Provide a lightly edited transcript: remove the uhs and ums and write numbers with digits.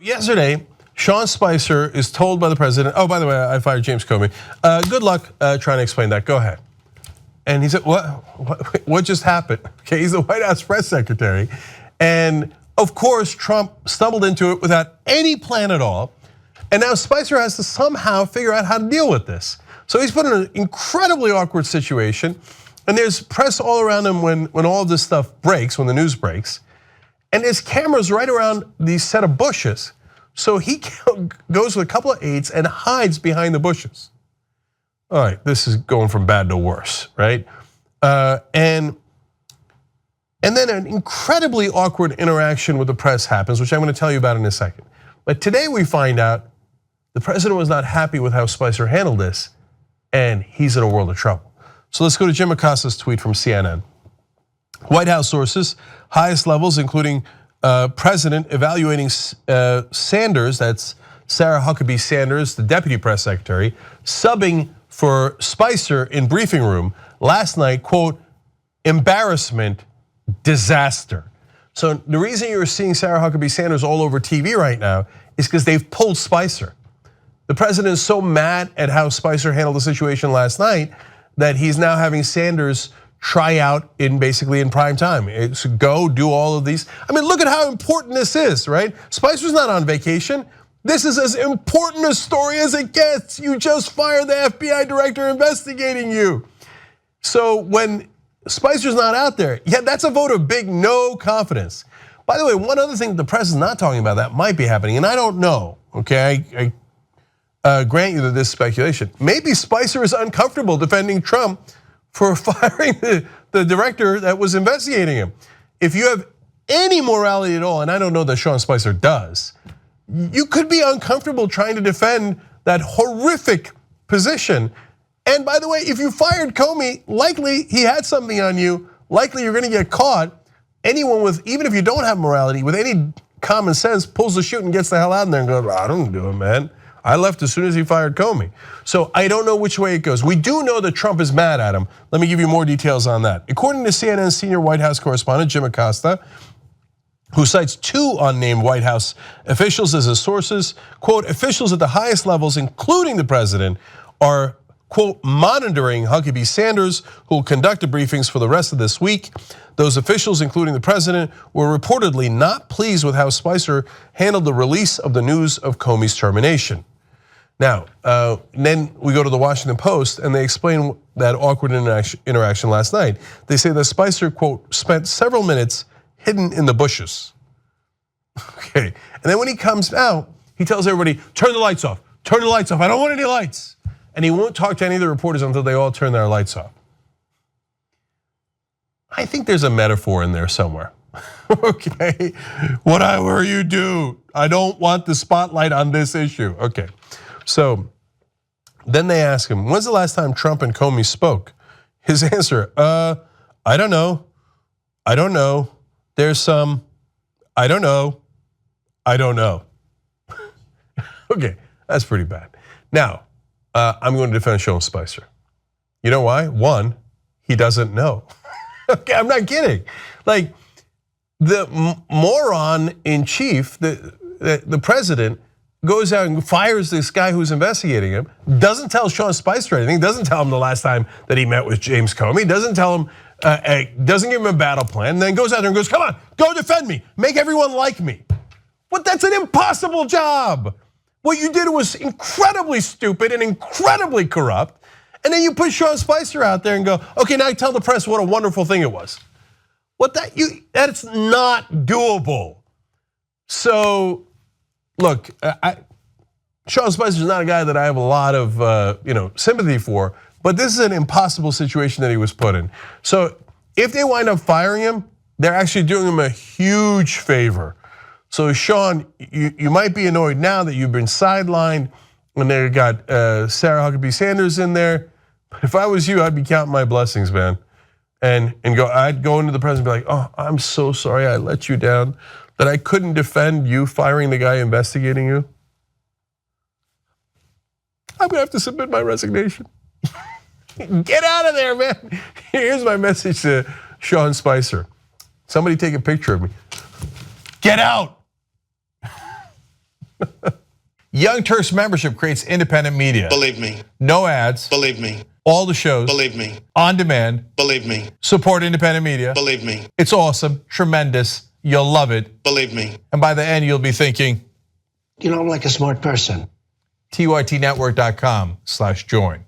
Yesterday, Sean Spicer is told by the president, oh, by the way, I fired James Comey. Good luck trying to explain that, go ahead. And he said, what just happened? Okay, he's the White House press secretary. And of course, Trump stumbled into it without any plan at all. And now Spicer has to somehow figure out how to deal with this. So he's put in an incredibly awkward situation. And there's press all around him when all of this stuff breaks, when the news breaks. And there's cameras right around these set of bushes. So he goes with a couple of aides and hides behind the bushes. All right, this is going from bad to worse, right? And then an incredibly awkward interaction with the press happens, which I'm going to tell you about in a second. But today we find out the president was not happy with how Spicer handled this, and he's in a world of trouble. So let's go to Jim Acosta's tweet from CNN. White House sources, highest levels, including president evaluating Sanders, that's Sarah Huckabee Sanders, the deputy press secretary, subbing for Spicer in briefing room last night, quote, embarrassment, disaster. So the reason you're seeing Sarah Huckabee Sanders all over TV right now is because they've pulled Spicer. The president is so mad at how Spicer handled the situation last night that he's now having Sanders try out basically in prime time. It's go do all of these. I mean, look at how important this is, right? Spicer's not on vacation. This is as important a story as it gets. You just fired the FBI director investigating you. So when Spicer's not out there, yeah, that's a vote of big no confidence. By the way, one other thing that the press is not talking about that might be happening, and I don't know, okay? I grant you that this is speculation. Maybe Spicer is uncomfortable defending Trump for firing the director that was investigating him. If you have any morality at all, and I don't know that Sean Spicer does, you could be uncomfortable trying to defend that horrific position. And by the way, if you fired Comey, likely he had something on you, likely you're gonna get caught. Anyone with, even if you don't have morality, with any common sense, pulls the chute and gets the hell out of there and goes, I don't do it, man. I left as soon as he fired Comey. So I don't know which way it goes. We do know that Trump is mad at him. Let me give you more details on that. According to CNN's senior White House correspondent, Jim Acosta, who cites two unnamed White House officials as his sources, quote, officials at the highest levels, including the president, are, quote, monitoring Huckabee Sanders, who will conduct the briefings for the rest of this week. Those officials, including the president, were reportedly not pleased with how Spicer handled the release of the news of Comey's termination. Now, then we go to the Washington Post and they explain that awkward interaction last night. They say that Spicer, quote, spent several minutes hidden in the bushes. Okay, and then when he comes out, he tells everybody, turn the lights off, turn the lights off, I don't want any lights. And he won't talk to any of the reporters until they all turn their lights off. I think there's a metaphor in there somewhere. Okay, whatever you do, I don't want the spotlight on this issue. Okay, so then they ask him, when's the last time Trump and Comey spoke? His answer, I don't know. I don't know. There's some, I don't know. I don't know. Okay, that's pretty bad. Now, I'm going to defend Sean Spicer. You know why? One, he doesn't know. Okay, I'm not kidding. Like the moron in chief, the president, goes out and fires this guy who's investigating him, doesn't tell Sean Spicer anything, doesn't tell him the last time that he met with James Comey, doesn't tell him, doesn't give him a battle plan, then goes out there and goes, come on, go defend me, make everyone like me. But that's an impossible job. What you did was incredibly stupid and incredibly corrupt. And then you put Sean Spicer out there and go, okay, now tell the press what a wonderful thing it was. That's not doable. So, look, Sean Spicer is not a guy that I have a lot of sympathy for, but this is an impossible situation that he was put in. So if they wind up firing him, they're actually doing him a huge favor. So Sean, you might be annoyed now that you've been sidelined when they got Sarah Huckabee Sanders in there. But if I was you, I'd be counting my blessings, man. And I'd go into the president and be like, oh, I'm so sorry I let you down, that I couldn't defend you firing the guy investigating you. I'm gonna have to submit my resignation. Get out of there, man. Here's my message to Sean Spicer. Somebody take a picture of me. Get out. Young Turks membership creates independent media. Believe me. No ads. Believe me. All the shows. Believe me. On demand. Believe me. Support independent media. Believe me. It's awesome, tremendous. You'll love it. Believe me. And by the end, you'll be thinking, I'm like a smart person. tytnetwork.com/join.